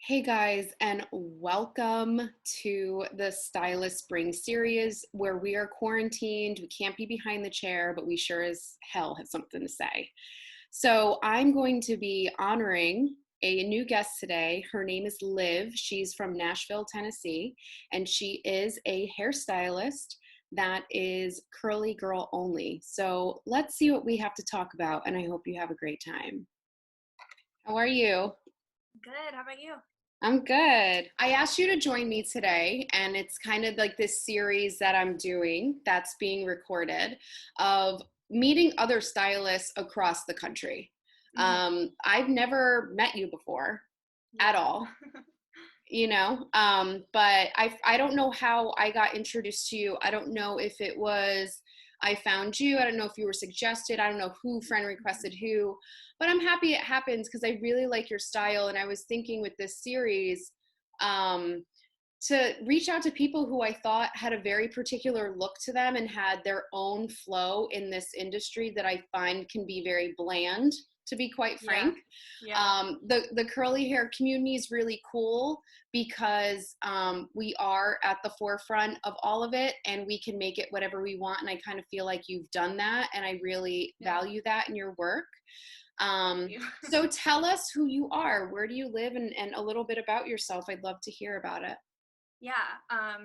Hey guys, and welcome to the Stylist Spring series where we are quarantined. We can't be behind the chair, but we sure as hell have something to say. So, I'm going to be honoring a new guest today. Her name is Liv. She's from Nashville, Tennessee, and she is a hairstylist that is curly girl only. So, let's see what we have to talk about, and I hope you have a great time. How are you? Good. How about you? I'm good. I asked you to join me today, and it's kind of like this series that I'm doing that's being recorded of meeting other stylists across the country. I've never met you before at Yeah. all, but I don't know how I got introduced to you. I don't know if it was I found you. I don't know if you were suggested. I don't know who friend requested who, but I'm happy it happens because I really like your style. And I was thinking with this series, um, to reach out to people who I thought had a very particular look to them and had their own flow in this industry that I find can be very bland, to be quite Yeah. frank. Yeah. The curly hair community is really cool because we are at the forefront of all of it and we can make it whatever we want. And I kind of feel like you've done that, and I really Yeah. value that in your work. Thank you. So tell us who you are, where do you live, and a little bit about yourself. I'd love to hear about it. Yeah.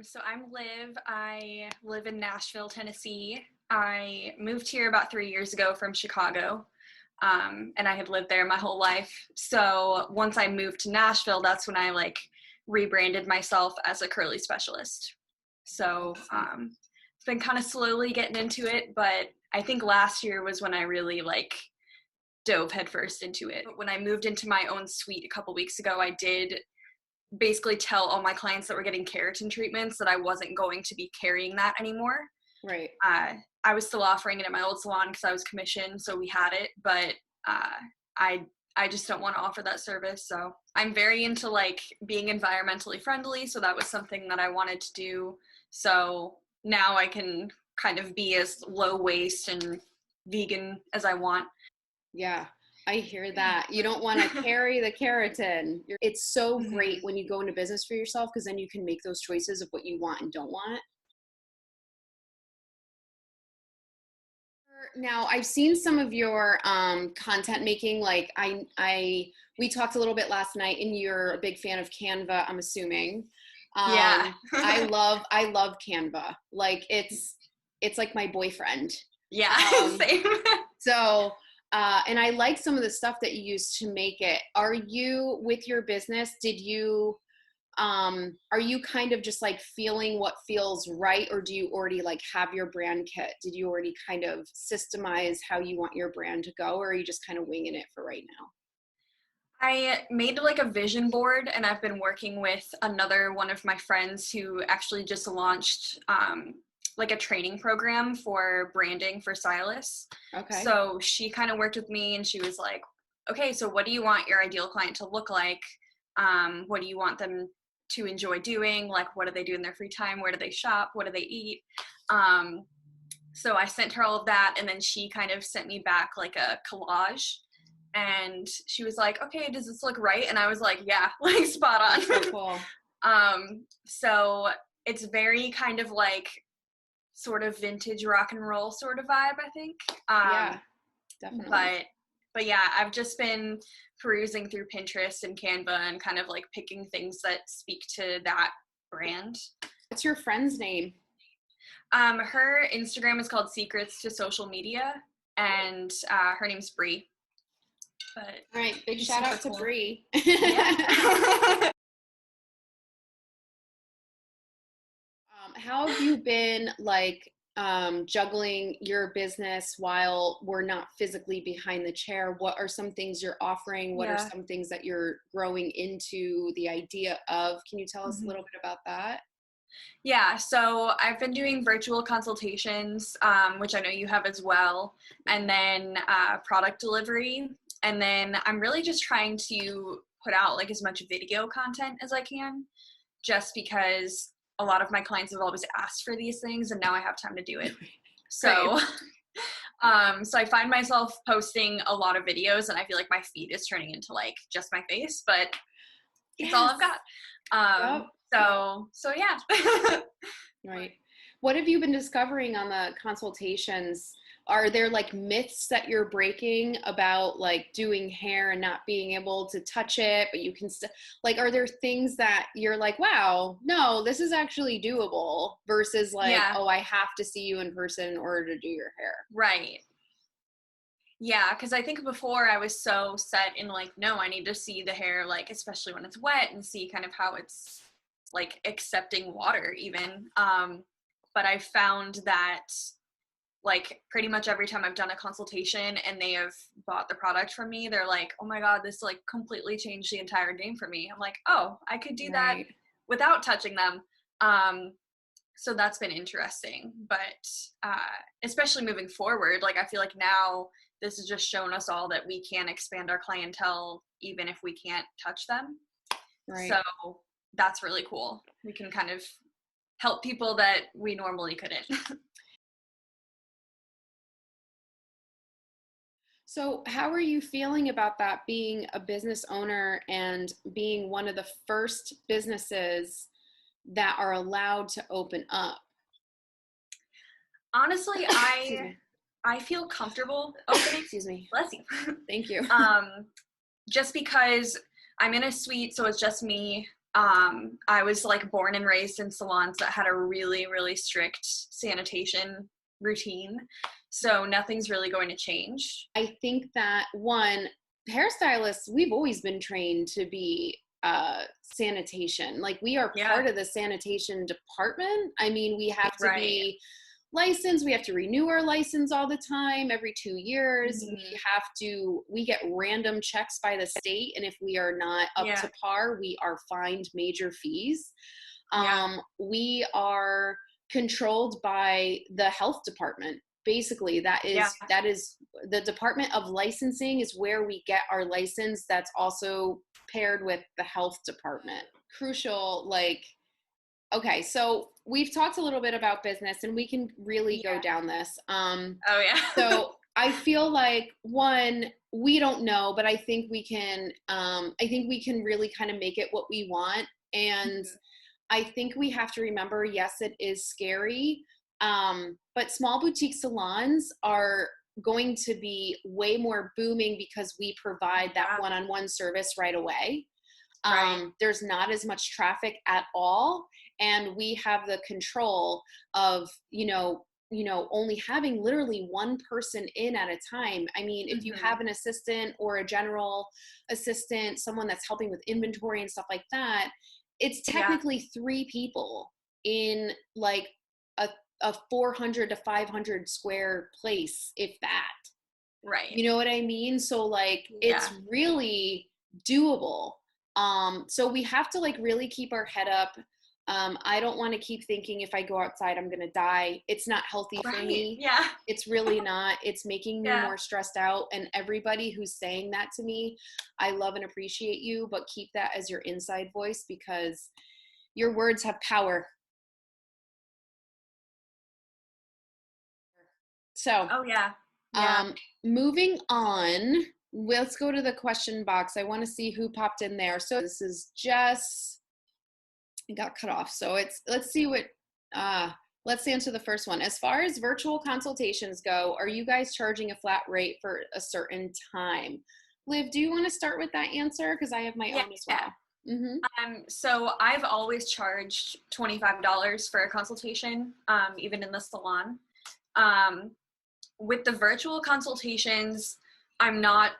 So I'm Liv. I live in Nashville, Tennessee. I moved here about 3 years ago from Chicago. And I had lived there my whole life. So once I moved to Nashville, that's when I rebranded myself as a curly specialist. So it's been kind of slowly getting into it, but I think last year was when I really dove headfirst into it. When I moved into my own suite a couple weeks ago, I did basically tell all my clients that were getting keratin treatments that I wasn't going to be carrying that anymore. Right. I was still offering it at my old salon because I was commissioned, so we had it, but I just don't want to offer that service. So I'm very into being environmentally friendly, so that was something that I wanted to do. So now I can kind of be as low waste and vegan as I want. Yeah, I hear that. You don't want to carry the keratin. It's so great Mhm. when you go into business for yourself because then you can make those choices of what you want and don't want. Now, I've seen some of your content making. We talked a little bit last night, and you're a big fan of Canva, I'm assuming. Yeah. I love Canva. Like it's like my boyfriend. Yeah, Um, same. So, and I like some of the stuff that you use to make it. Are you, with your business, are you kind of just like feeling what feels right, or do you already like have your brand kit? Did you already kind of systemize how you want your brand to go, or are you just kind of winging it for right now? I made a vision board, and I've been working with another one of my friends who actually just launched a training program for branding for stylists. Okay. So she kind of worked with me, and she was like, okay, so what do you want your ideal client to look like? What do you want them to enjoy doing? Like, what do they do in their free time? Where do they shop? What do they eat? So I sent her all of that, and then she kind of sent me back like a collage, and she was like, okay, does this look right? And I was like, yeah, like spot That's so on. cool. So it's very kind of sort of vintage rock and roll sort of vibe, I think. Yeah, definitely. But yeah, I've just been perusing through Pinterest and Canva and kind of picking things that speak to that brand. What's your friend's name? Her Instagram is called Secrets to Social Media, and her name's Bree. But All right, big she's shout super out to cool. Bree. Yeah. How have you been juggling your business while we're not physically behind the chair? What are some things you're offering? What are Yeah. some things that you're growing into the idea of? Can you tell us a Mhm. little bit about that? Yeah, so I've been doing virtual consultations, which I know you have as well, and then product delivery. And then I'm really just trying to put out as much video content as I can, just because a lot of my clients have always asked for these things, and now I have time to do it. Right. So, so I find myself posting a lot of videos, and I feel like my feed is turning into just my face, but It's all I've Yes. got. Yep. So yeah. Right. What have you been discovering on the consultations? Are there like myths that you're breaking about like doing hair and not being able to touch it, but you can like, are there things that you're like, wow, no, this is actually doable versus like, Yeah, oh, I have to see you in person in order to do your hair? right. Yeah, because I think before I was so set in like, no, I need to see the hair, like, especially when it's wet and see kind of how it's like accepting water even. But I found that like pretty much every time I've done a consultation and they have bought the product from me, they're like, oh my God, this like completely changed the entire game for me. I'm like, oh, I could do that Right. without touching them. So that's been interesting. But especially moving forward, like I feel like now this has just shown us all that we can expand our clientele even if we can't touch them. Right. So that's really cool. We can kind of help people that we normally couldn't. So, how are you feeling about that being a business owner and being one of the first businesses that are allowed to open up? Honestly, Excuse me. I feel comfortable opening. Excuse me. Bless you. Thank you. Just because I'm in a suite, so it's just me. I was like born and raised in salons that had a really, really strict sanitation routine. So nothing's really going to change. I think that one, hairstylists, we've always been trained to be sanitation. Like we are Yeah, part of the sanitation department. I mean, we have to right. be licensed. We have to renew our license all the time, every 2 years. Mm-hmm. We get random checks by the state. And if we are not up Yeah, to par, we are fined major fees. yeah, We are controlled by the health department. Basically, yeah, that is the Department of Licensing is where we get our license. That's also paired with the health department. Crucial, like, okay, so we've talked a little bit about business and we can really go yeah. down this. Oh, yeah. So I feel like one, we don't know, but I think we can really kind of make it what we want. And Mhm. I think we have to remember, yes, it is scary, but small boutique salons are going to be way more booming because we provide that Yeah, one-on-one service right away. right. There's not as much traffic at all, and we have the control of only having literally one person in at a time. I mean, if you Hmm. have an assistant or a general assistant, someone that's helping with inventory and stuff like that, it's Yeah, technically three people in like a, a 400 to 500 square place, if that. right. You know what I mean? So like Yeah, it's really doable. So we have to like really keep our head up. I don't want to keep thinking if I go outside I'm gonna die. It's not healthy for right. me. Yeah, It's really not. It's making me yeah. more stressed out. And everybody who's saying that to me, I love and appreciate you, but keep that as your inside voice because your words have power. So Oh, yeah. Yeah. Um, moving on, let's go to the question box. I want to see who popped in there. So this is Jess. It got cut off. So uh, let's answer the first one. As far as virtual consultations go, are you guys charging a flat rate for a certain time? Liv, do you want to start with that answer? Because I have my Yeah. own as well. Mm-hmm. So I've always charged $25 for a consultation, even in the salon. Um, with the virtual consultations, I'm not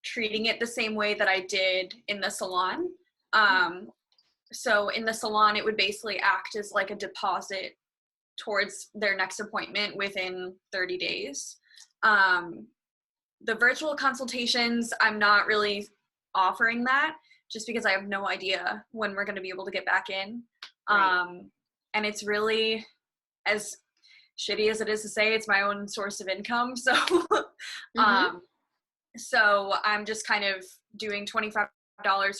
treating it the same way that I did in the salon. So in the salon, it would basically act as like a deposit towards their next appointment within 30 days. Um, the virtual consultations, I'm not really offering that just because I have no idea when we're going to be able to get back in. Right. And it's really, as shitty as it is to say, it's my own source of income. So, Mm-hmm. um, so I'm just kind of doing $25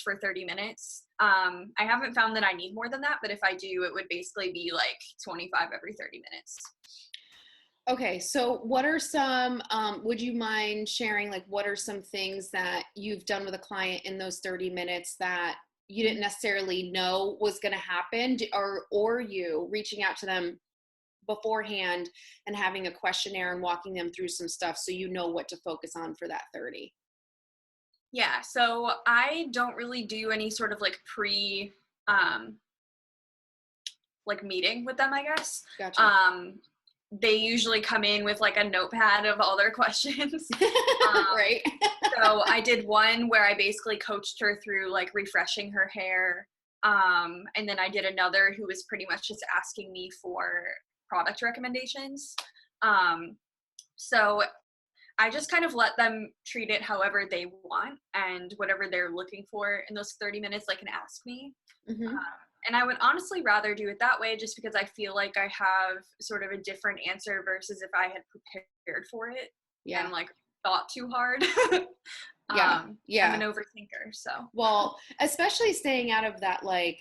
for 30 minutes. I haven't found that I need more than that, but if I do, it would basically be like 25 every 30 minutes. Okay, so what are some, would you mind sharing, like, what are some things that you've done with a client in those 30 minutes that you didn't necessarily know was going to happen, or you reaching out to them beforehand and having a questionnaire and walking them through some stuff so you know what to focus on for that 30? Yeah, so I don't really do any sort of like like meeting with them, I guess. Gotcha. They usually come in with like a notepad of all their questions. Right. So I did one where I basically coached her through like refreshing her hair. And then I did another who was pretty much just asking me for product recommendations. So I just kind of let them treat it however they want and whatever they're looking for in those 30 minutes, they can ask me. Mm-hmm. And I would honestly rather do it that way just because I feel like I have sort of a different answer versus if I had prepared for it Yeah. and like thought too hard. Yeah. Yeah. I'm an overthinker, so. Well, especially staying out of that, like,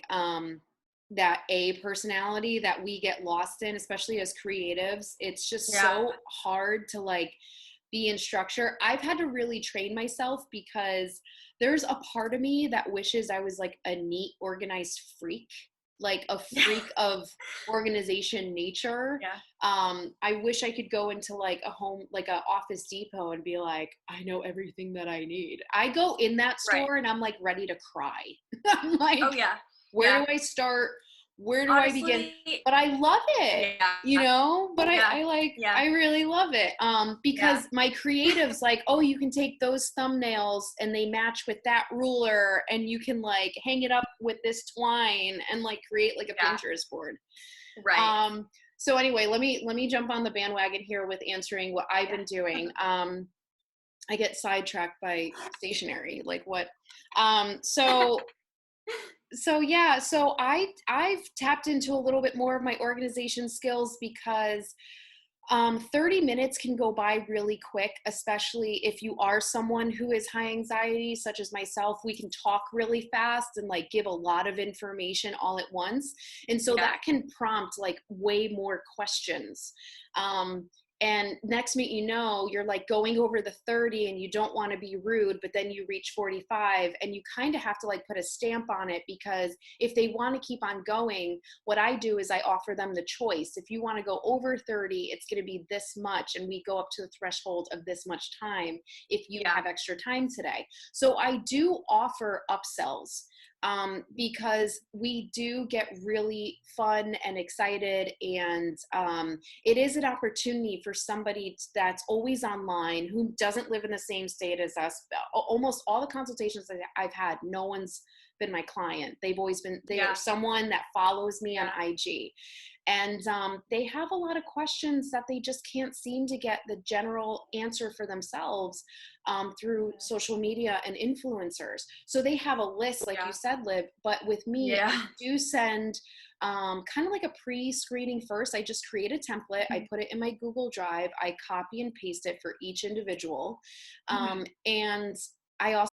that A personality that we get lost in, especially as creatives. It's just so hard to like be in structure. I've had to really train myself because there's a part of me that wishes I was like a neat, organized freak, like a freak of organization nature. Yeah. I wish I could go into like a home, like a Office Depot and be like, I know everything that I need. I go in that store and I'm like ready to cry. I'm like, oh yeah. Where do I start? Where do Honestly, I begin? But I love it, you know, but I really love it. Because my creatives like, oh, you can take those thumbnails and they match with that ruler and you can like hang it up with this twine and like create like a Pinterest board. Right. So anyway, let me jump on the bandwagon here with answering what I've been doing. I get sidetracked by stationery, like what, so I've tapped into a little bit more of my organization skills because 30 minutes can go by really quick, especially if you are someone who is high anxiety, such as myself. We can talk really fast and like give a lot of information all at once. And so that can prompt like way more questions. And next minute, you know, you're like going over the 30 and you don't want to be rude, but then you reach 45 and you kind of have to like put a stamp on it because if they want to keep on going, what I do is I offer them the choice. If you want to go over 30, it's going to be this much. And we go up to the threshold of this much time if you have extra time today. So I do offer upsells. Because we do get really fun and excited, and it is an opportunity for somebody that's always online who doesn't live in the same state as us. Almost all the consultations that I've had, no one's been my client. They've always been, they are someone that follows me on IG. And they have a lot of questions that they just can't seem to get the general answer for themselves through social media and influencers. So they have a list, like you said, Liv, but with me, I do send kind of like a pre-screening first. I just create a template. I put it in my Google Drive. I copy and paste it for each individual. And I also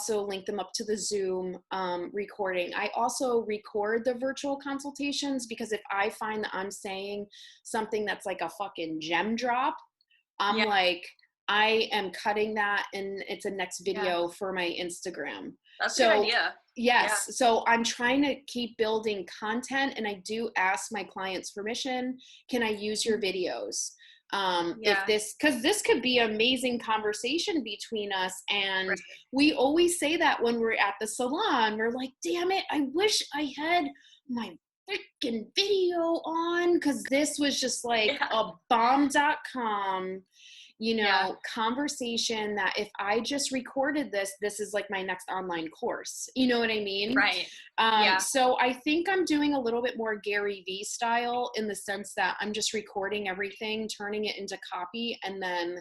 link them up to the Zoom recording. I also record the virtual consultations because if I find that I'm saying something that's like a fucking gem drop, I'm like, I am cutting that and it's a next video for my Instagram. That's a good idea. Yes. So I'm trying to keep building content and I do ask my clients permission. Can I use your videos? If because this could be an amazing conversation between us. And we always say that when we're at the salon, we're like, damn it, I wish I had my freaking video on, because this was just like a bomb.com, you know, conversation that if I just recorded this, this is like my next online course. You know what I mean? Right. So I think I'm doing a little bit more Gary Vee style in the sense that I'm just recording everything, turning it into copy, and then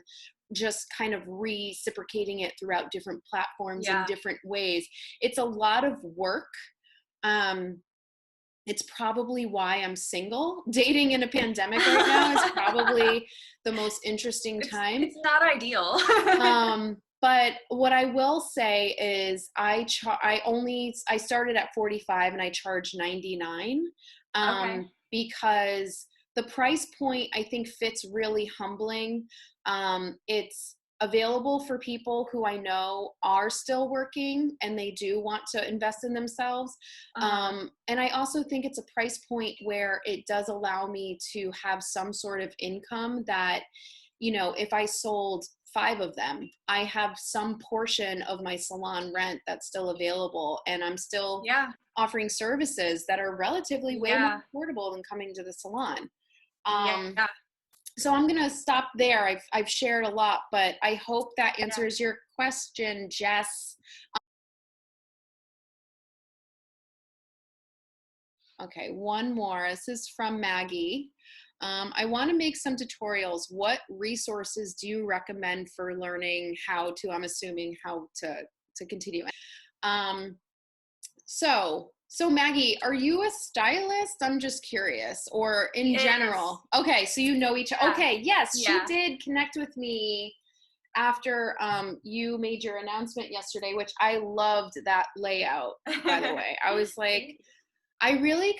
just kind of reciprocating it throughout different platforms in different ways. It's a lot of work. It's probably why I'm single. Dating in a pandemic right now is probably the most interesting time. It's not ideal. But what I will say is I started at 45 and I charged 99 because the price point I think fits really humbling. It's available for people who I know are still working and they do want to invest in themselves. And I also think it's a price point where it does allow me to have some sort of income that, you know, if I sold 5 of them, I have some portion of my salon rent that's still available, and I'm still offering services that are relatively way more affordable than coming to the salon. So I'm going to stop there. I've shared a lot, but I hope that answers your question, Jess. Okay, one more. This is from Maggie. I want to make some tutorials. What resources do you recommend for learning how to, I'm assuming, how to continue? So Maggie, are you a stylist? I'm just curious, or in general? Okay, so you know each other. Okay, yes, she did connect with me after you made your announcement yesterday, which I loved that layout, by the way. I was like, I really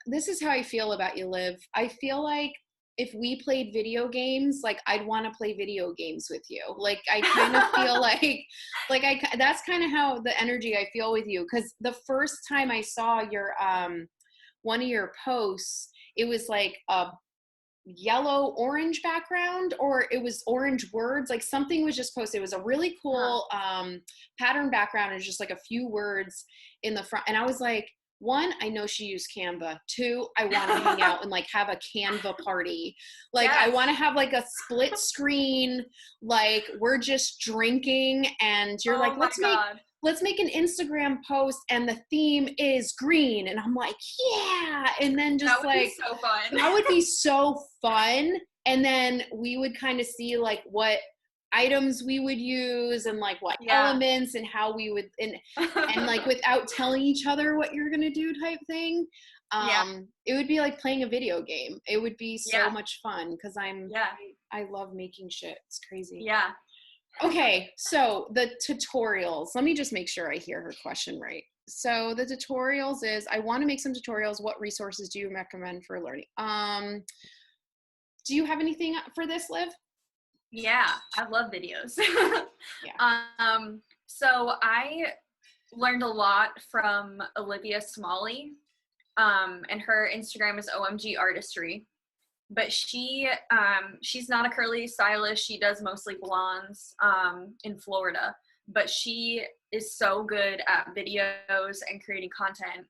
this is how I feel about you, Liv. I feel like if we played video games, like I'd want to play video games with you. Like I kind of feel that's kind of how the energy I feel with you. Cause the first time I saw your, one of your posts, it was like a yellow orange background, or it was orange words. Like something was just posted. It was a really cool, pattern background. And just like a few words in the front. And I was like, 1, I know she used Canva. 2, I want to hang out and like have a Canva party. Like I want to have like a split screen, like we're just drinking and you're like, let's make an Instagram post and the theme is green. And I'm like, yeah. And then just that would be so fun. That would be so fun. And then we would kind of see like what items we would use and like what elements and how we would and like without telling each other what you're gonna do type thing. It would be like playing a video game. It would be so much fun because I love making shit. It's crazy. Okay, so the tutorials. Let me just make sure I hear her question right. So the tutorials is, I want to make some tutorials. What resources do you recommend for learning? Do you have anything for this, Liv? Yeah, I love videos. So I learned a lot from Olivia Smalley, and her Instagram is OMG Artistry. But she's not a curly stylist. She does mostly blondes in Florida. But she is so good at videos and creating content.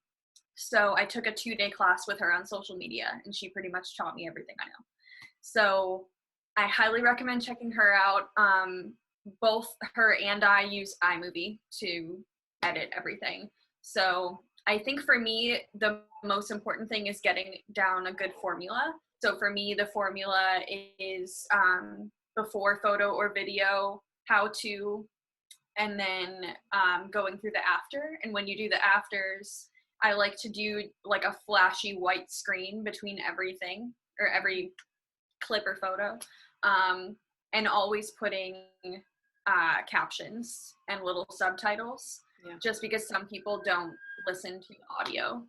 So I took a 2-day class with her on social media, and she pretty much taught me everything I know. So I highly recommend checking her out. Both her and I use iMovie to edit everything. So I think for me, the most important thing is getting down a good formula. So for me, the formula is before photo or video, how to, and then going through the after. And when you do the afters, I like to do like a flashy white screen between everything or every clip or photo, and always putting captions and little subtitles, just because some people don't listen to audio.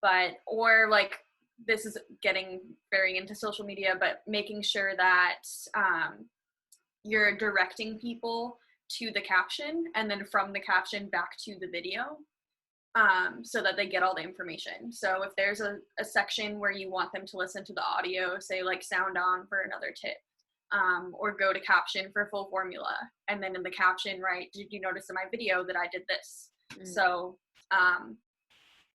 But or like, this is getting very into social media, but making sure that you're directing people to the caption and then from the caption back to the video, so that they get all the information. So if there's a section where you want them to listen to the audio, say like sound on for another tip, or go to caption for full formula, and then in the caption, right, did you notice in my video that I did this? So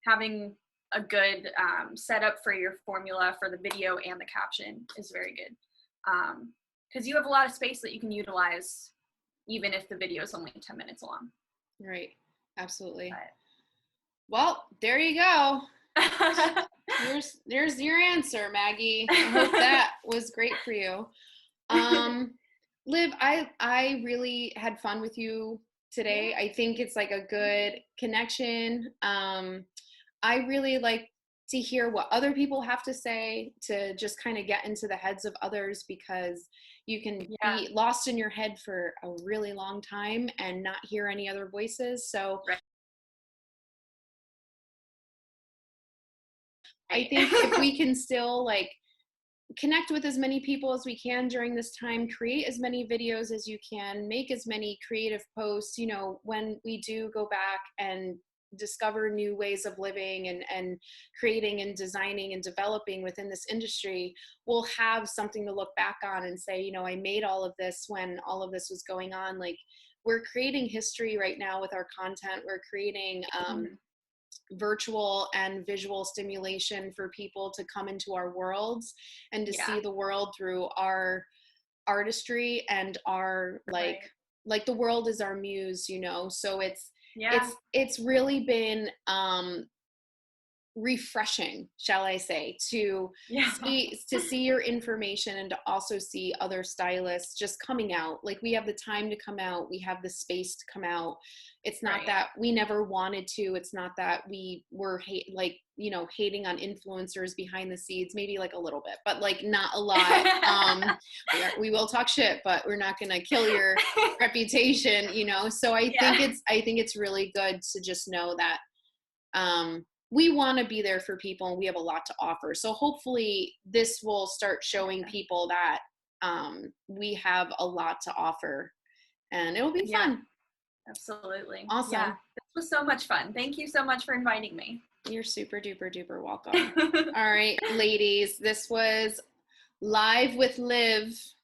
having a good setup for your formula for the video and the caption is very good, because you have a lot of space that you can utilize even if the video is only 10 minutes long. Right, absolutely. Well, there you go. There's your answer, Maggie. I hope that was great for you. Liv, I really had fun with you today. I think it's like a good connection. I really like to hear what other people have to say, to just kind of get into the heads of others, because you can be lost in your head for a really long time and not hear any other voices. So I think if we can still like connect with as many people as we can during this time, create as many videos as you can, make as many creative posts. You know, when we do go back and discover new ways of living and creating and designing and developing within this industry, we'll have something to look back on and say, you know, I made all of this when all of this was going on. Like, we're creating history right now with our content. We're creating virtual and visual stimulation for people to come into our worlds and to see the world through our artistry and our like the world is our muse, you know. So it's really been refreshing, shall I say, to see your information and to also see other stylists just coming out. Like, we have the time to come out, we have the space to come out. It's not that we never wanted to, it's not that we were hating on influencers behind the scenes, maybe like a little bit, but like not a lot. We will talk shit, but we're not gonna kill your reputation, you know. So I think it's really good to just know that we want to be there for people and we have a lot to offer. So hopefully this will start showing people that we have a lot to offer, and it'll be fun. Absolutely. Awesome. Yeah, this was so much fun. Thank you so much for inviting me. You're super duper duper welcome. All right, ladies, this was Live with Liv.